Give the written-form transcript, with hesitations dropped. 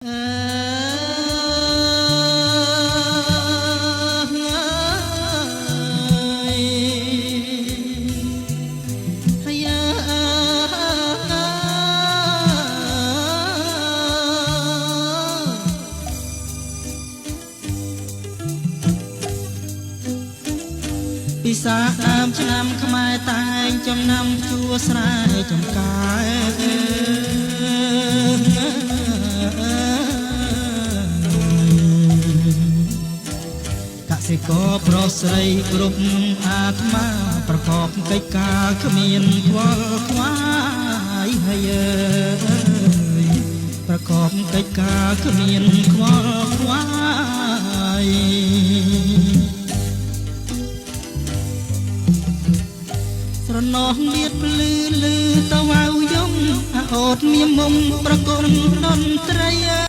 ពិសាដើមឆ្នាំខ្មែរតែងចំណាំជួស្រែចំការកសិករប្រុសស្រីគ្រប់អាត្មាប្រកបកិច្ចការគ្មានខ្វល់ខ្វាយហើយប្រកបកិច្ចការគ្មានខ្វល់ខ្វាយស្រណោះមៀតភ្លឺលឺតវ៉ៅយំអូតមានមុំប្រគំតន្ត្រី